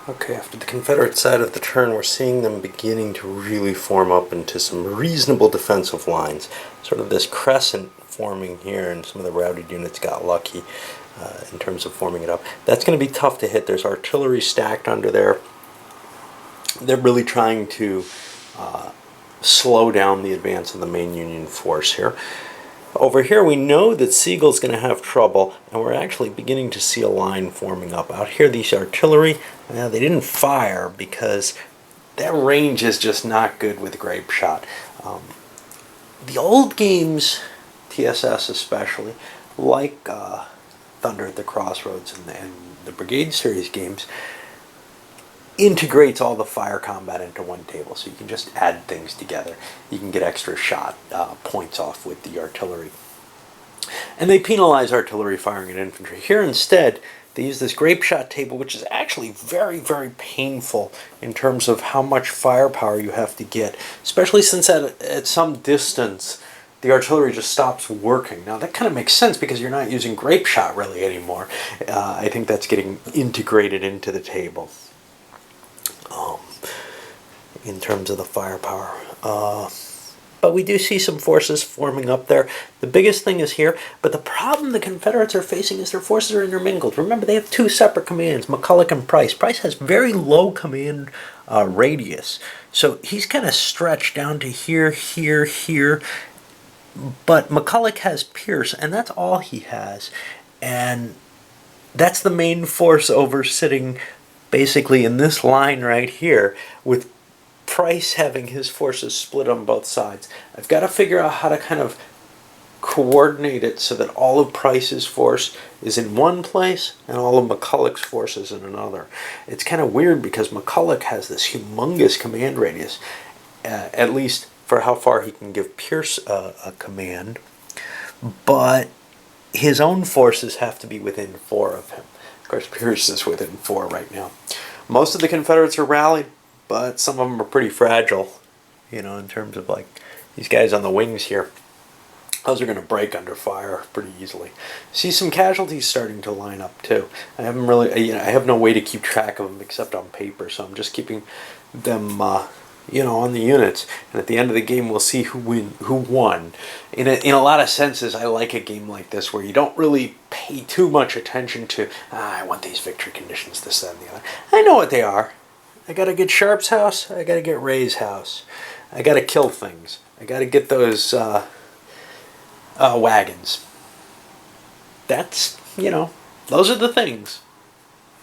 Okay, after the Confederate side of the turn, we're seeing them beginning to really form up into some reasonable defensive lines. Sort of this crescent forming here, and some of the routed units got lucky in terms of forming it up. That's going to be tough to hit. There's artillery stacked under there. They're really trying to slow down the advance of the main Union force here. Over here we know that Sigel's going to have trouble, and we're actually beginning to see a line forming up. Out here, these artillery, they didn't fire because their range is just not good with grape shot. The old games, TSS especially, like Thunder at the Crossroads and the Brigade Series games, integrates all the fire combat into one table, so you can just add things together. You can get extra shot points off with the artillery. And they penalize artillery firing at infantry. Here instead, they use this grape shot table, which is actually very, very painful in terms of how much firepower you have to get, especially since at some distance the artillery just stops working. Now that kind of makes sense because you're not using grape shot really anymore. I think that's getting integrated into the table. In terms of the firepower. But we do see some forces forming up there. The biggest thing is here, but the problem the Confederates are facing is their forces are intermingled. Remember, they have two separate commands, McCulloch and Price. Price has very low command radius, so he's kind of stretched down to here, here, here, but McCulloch has Pierce, and that's all he has, and that's the main force over sitting basically in this line right here, with Price having his forces split on both sides. I've got to figure out how to kind of coordinate it so that all of Price's force is in one place and all of McCulloch's force is in another. It's kind of weird because McCulloch has this humongous command radius, at least for how far he can give Pierce a command, but his own forces have to be within 4 of him. Of course, Pierce is within 4 right now. Most of the Confederates are rallied, but some of them are pretty fragile, you know, in terms of like these guys on the wings here. Those are going to break under fire pretty easily. See some casualties starting to line up too. I haven't really, I have no way to keep track of them except on paper, so I'm just keeping them, on the units. And at the end of the game, we'll see who won. In a lot of senses, I like a game like this where you don't really pay too much attention to, I want these victory conditions, this, that, and the other. I know what they are. I gotta get Sharp's house, I gotta get Ray's house. I gotta kill things. I gotta get those wagons. That's, those are the things.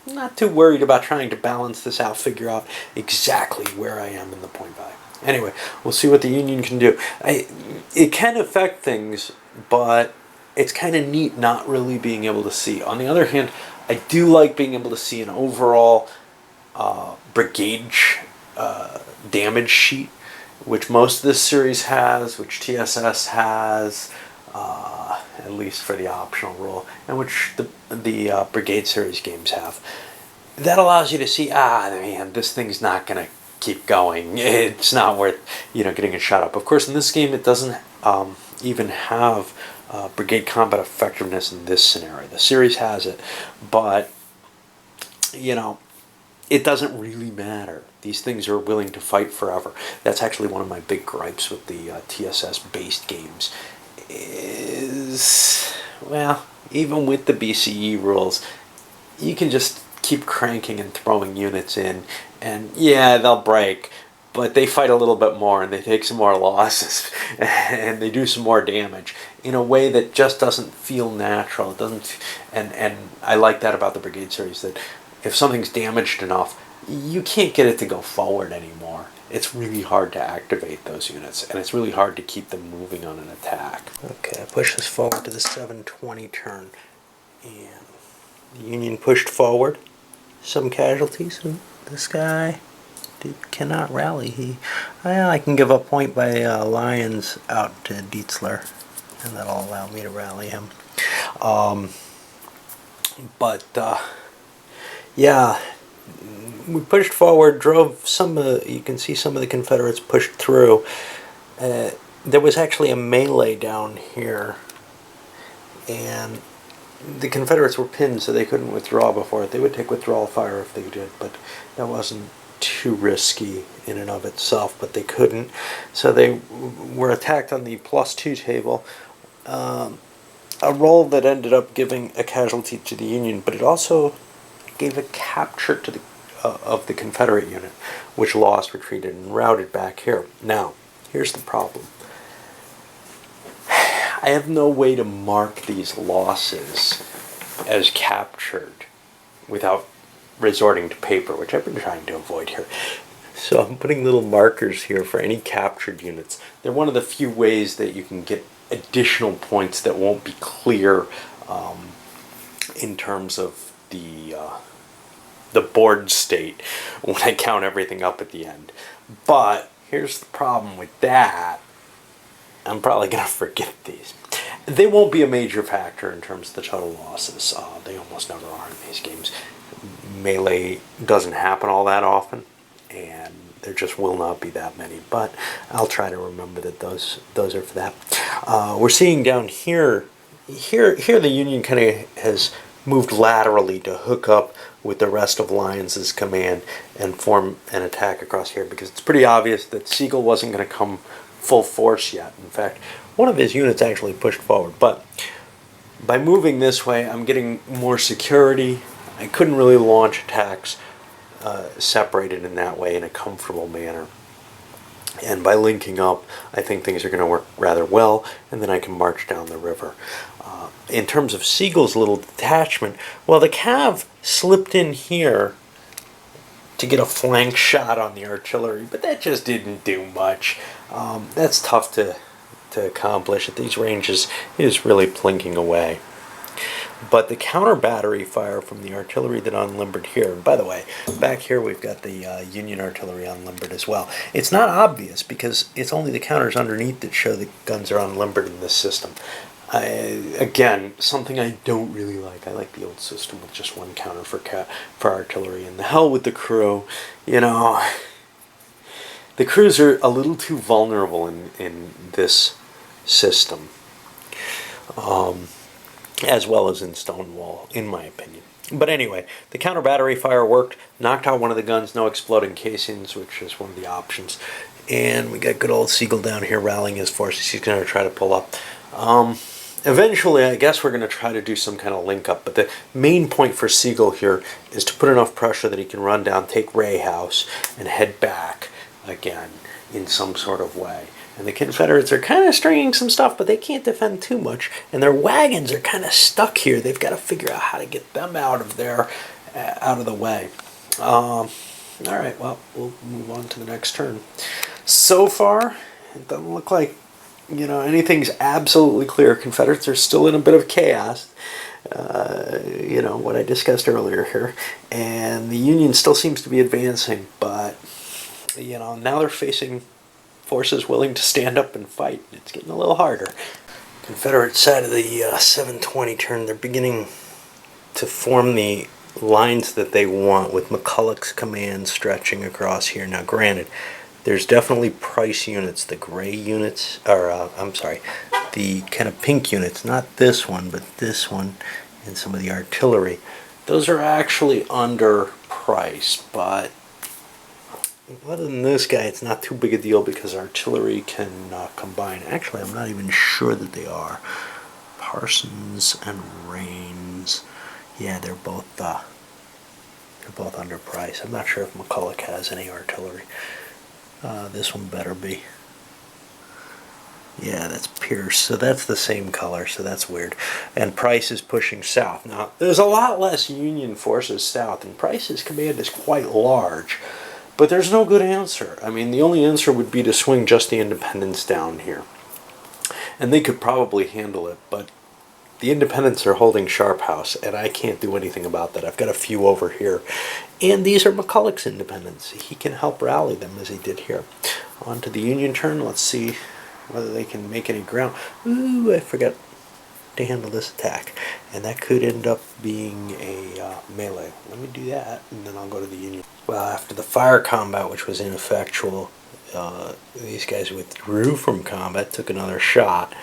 I'm not too worried about trying to balance this out, figure out exactly where I am in the point value. Anyway, we'll see what the Union can do. It can affect things, but it's kind of neat not really being able to see. On the other hand, I do like being able to see an overall brigade damage sheet, which most of this series has, which TSS has, at least for the optional rule, and which the Brigade Series games have. That allows you to see, man, this thing's not going to keep going. It's not worth, getting a shot up. Of course, in this game, it doesn't even have brigade combat effectiveness in this scenario. The series has it, but, it doesn't really matter. These things are willing to fight forever. That's actually one of my big gripes with the TSS-based games. Even with the BCE rules, you can just keep cranking and throwing units in, and yeah, they'll break, but they fight a little bit more, and they take some more losses, and they do some more damage in a way that just doesn't feel natural. It doesn't, and I like that about the Brigade Series, that if something's damaged enough, you can't get it to go forward anymore. It's really hard to activate those units, and it's really hard to keep them moving on an attack. Okay, I push this forward to the 720 turn, and the Union pushed forward. Some casualties. This guy cannot rally. I can give a point by Lyons out to Dietzler, and that'll allow me to rally him. Yeah, we pushed forward, drove you can see some of the Confederates pushed through. There was actually a melee down here, and the Confederates were pinned, so they couldn't withdraw before it. They would take withdrawal fire if they did, but that wasn't too risky in and of itself, but they couldn't. So they were attacked on the +2 table, a roll that ended up giving a casualty to the Union, but it also gave a capture to the of the Confederate unit, which lost, retreated, and routed back here. Now, here's the problem. I have no way to mark these losses as captured without resorting to paper, which I've been trying to avoid here. So I'm putting little markers here for any captured units. They're one of the few ways that you can get additional points that won't be clear in terms of the board state when I count everything up at the end. But here's the problem with that. I'm probably going to forget these. They won't be a major factor in terms of the total losses. They almost never are in these games. Melee doesn't happen all that often, and there just will not be that many. But I'll try to remember that those are for that. We're seeing down here the Union kind of has moved laterally to hook up with the rest of Lyons's command and form an attack across here, because it's pretty obvious that Sigel wasn't going to come full force yet. In fact, one of his units actually pushed forward, but by moving this way, I'm getting more security. I couldn't really launch attacks separated in that way in a comfortable manner. And by linking up, I think things are going to work rather well, and then I can march down the river. In terms of Sigel's little detachment, well, the Cav slipped in here to get a flank shot on the artillery, but that just didn't do much. That's tough to accomplish at these ranges. It is really plinking away. But the counter battery fire from the artillery that unlimbered here, and by the way, back here we've got the Union artillery unlimbered as well. It's not obvious because it's only the counters underneath that show the guns are unlimbered in this system. Again, something I don't really like. I like the old system with just one counter for artillery, and the hell with the crew. You know, the crews are a little too vulnerable in this system. As well as in Stonewall, in my opinion. But anyway, the counter battery fire worked, knocked out one of the guns, no exploding casings, which is one of the options. And we got good old Sigel down here rallying his forces. He's going to try to pull up. Eventually, I guess we're going to try to do some kind of link up. But the main point for Sigel here is to put enough pressure that he can run down, take Ray House, and head back again in some sort of way. And the Confederates are kind of stringing some stuff, but they can't defend too much. And their wagons are kind of stuck here. They've got to figure out how to get them out of there, out of the way. All right, well, we'll move on to the next turn. So far, it doesn't look like, you know, anything's absolutely clear. Confederates are still in a bit of chaos. You know, what I discussed earlier here. And the Union still seems to be advancing, but, you know, now they're facing forces willing to stand up and fight. It's getting a little harder. Confederate side of the 720 turn, they're beginning to form the lines that they want with McCulloch's command stretching across here. Now granted, there's definitely Price units, the gray units, or I'm sorry, the kind of pink units, not this one, but this one, and some of the artillery. Those are actually under Price, but other than this guy, it's not too big a deal because artillery can combine. Actually, I'm not even sure that they are. Parsons and Rains, yeah, they're both under Price. I'm not sure if McCulloch has any artillery. This one better be. Yeah, that's Pierce. So that's the same color, so that's weird. And Price is pushing south. Now, there's a lot less Union forces south, and Price's command is quite large. But there's no good answer. I mean, the only answer would be to swing just the Independents down here. And they could probably handle it, but the Independents are holding Sharp House, and I can't do anything about that. I've got a few over here. And these are McCulloch's Independents. He can help rally them as he did here. On to the Union turn. Let's see whether they can make any ground. Ooh, I forgot to handle this attack. And that could end up being a melee. Let me do that, and then I'll go to the Union. Well, after the fire combat, which was ineffectual, these guys withdrew from combat, took another shot.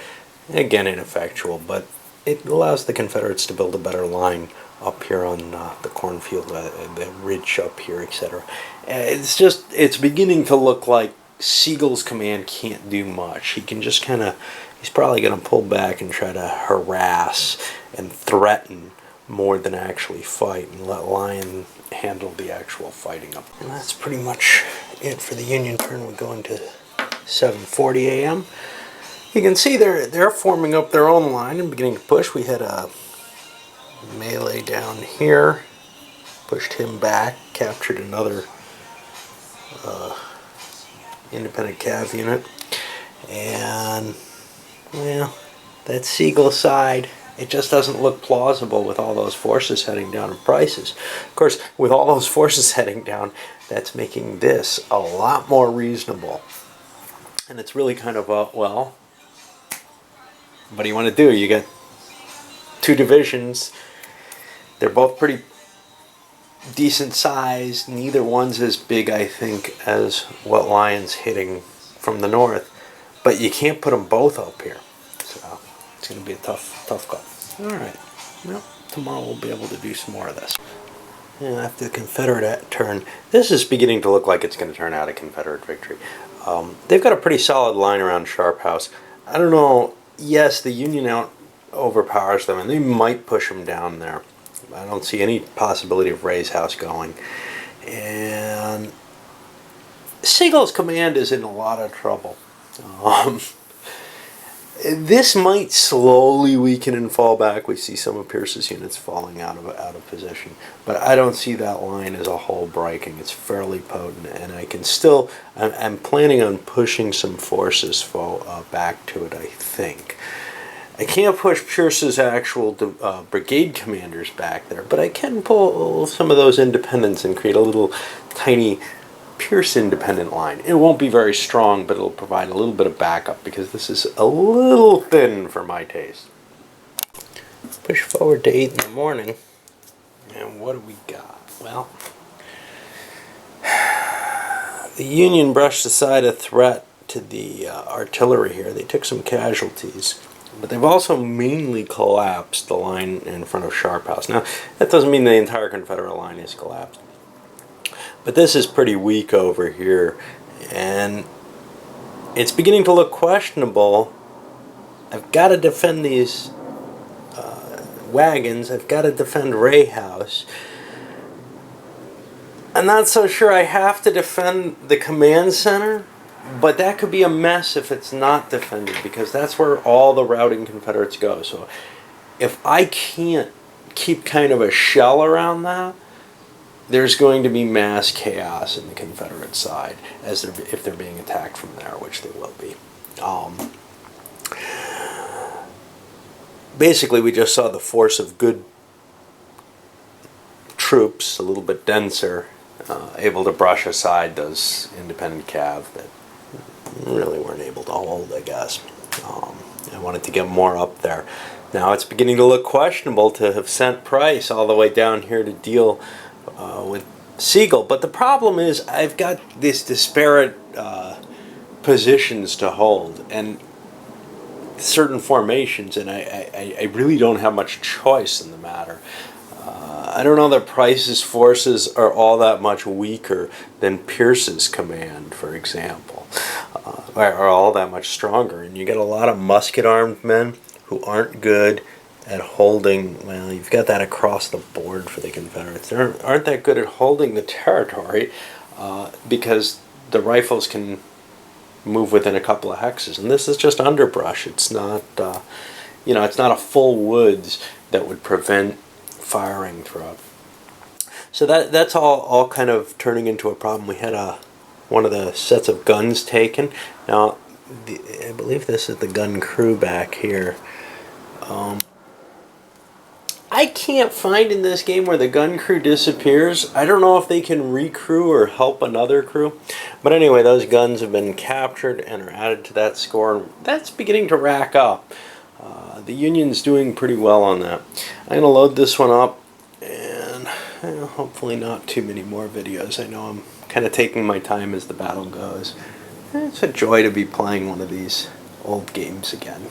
Again, ineffectual, but it allows the Confederates to build a better line up here on the cornfield, the ridge up here, etc. It's beginning to look like Sigel's command can't do much. He can just he's probably going to pull back and try to harass and threaten more than actually fight, and let Lyon handle the actual fighting up. And that's pretty much it for the Union turn. We go into 7:40 a.m. You can see they're forming up their own line and beginning to push. We had a melee down here, pushed him back, captured another independent cav unit, and well, that Sigel side, it just doesn't look plausible with all those forces heading down in prices. Of course, with all those forces heading down, that's making this a lot more reasonable. And it's really kind of well, what do you want to do? You got two divisions. They're both pretty decent size. Neither one's as big, I think, as what Lyon's hitting from the north. But you can't put them both up here. So it's going to be a tough call. All right. Well, tomorrow we'll be able to do some more of this. And after the Confederate turn, this is beginning to look like it's going to turn out a Confederate victory. They've got a pretty solid line around Sharp House. I don't know. Yes, the Union overpowers them, and they might push them down there. I don't see any possibility of Ray's house going. And Sigel's command is in a lot of trouble. This might slowly weaken and fall back. We see some of Pierce's units falling out of position, but I don't see that line as a whole breaking. It's fairly potent, and I can still. I'm planning on pushing some forces back to it. I think I can't push Pierce's actual brigade commanders back there, but I can pull some of those independents and create a little tiny Pierce independent line. It won't be very strong, but it'll provide a little bit of backup because this is a little thin for my taste. Push forward to 8 in the morning, and what do we got? Well, the Union brushed aside a threat to the artillery here. They took some casualties, but they've also mainly collapsed the line in front of Sharp House. Now, that doesn't mean the entire Confederate line is collapsed. But this is pretty weak over here, and it's beginning to look questionable. I've got to defend these wagons. I've got to defend Ray House. I'm not so sure I have to defend the command center, but that could be a mess if it's not defended, because that's where all the routing Confederates go. So if I can't keep kind of a shell around that, there's going to be mass chaos in the Confederate side if they're being attacked from there, which they will be. Basically, we just saw the force of good troops, a little bit denser, able to brush aside those independent cav that really weren't able to hold, I guess. I wanted to get more up there. Now it's beginning to look questionable to have sent Price all the way down here to deal with Sigel, but the problem is I've got these disparate positions to hold and certain formations, and I really don't have much choice in the matter. I don't know that Price's forces are all that much weaker than Pierce's command, for example, are all that much stronger, and you get a lot of musket-armed men who aren't good at holding. Well, you've got that across the board for the Confederates. They aren't that good at holding the territory because the rifles can move within a couple of hexes, and this is just underbrush. It's not, it's not a full woods that would prevent firing through it. So that's all kind of turning into a problem. We had one of the sets of guns taken. Now, I believe this is the gun crew back here. I can't find in this game where the gun crew disappears. I don't know if they can recrew or help another crew. But anyway, those guns have been captured and are added to that score. That's beginning to rack up. The Union's doing pretty well on that. I'm going to load this one up, and hopefully not too many more videos. I know I'm kind of taking my time as the battle goes. It's a joy to be playing one of these old games again.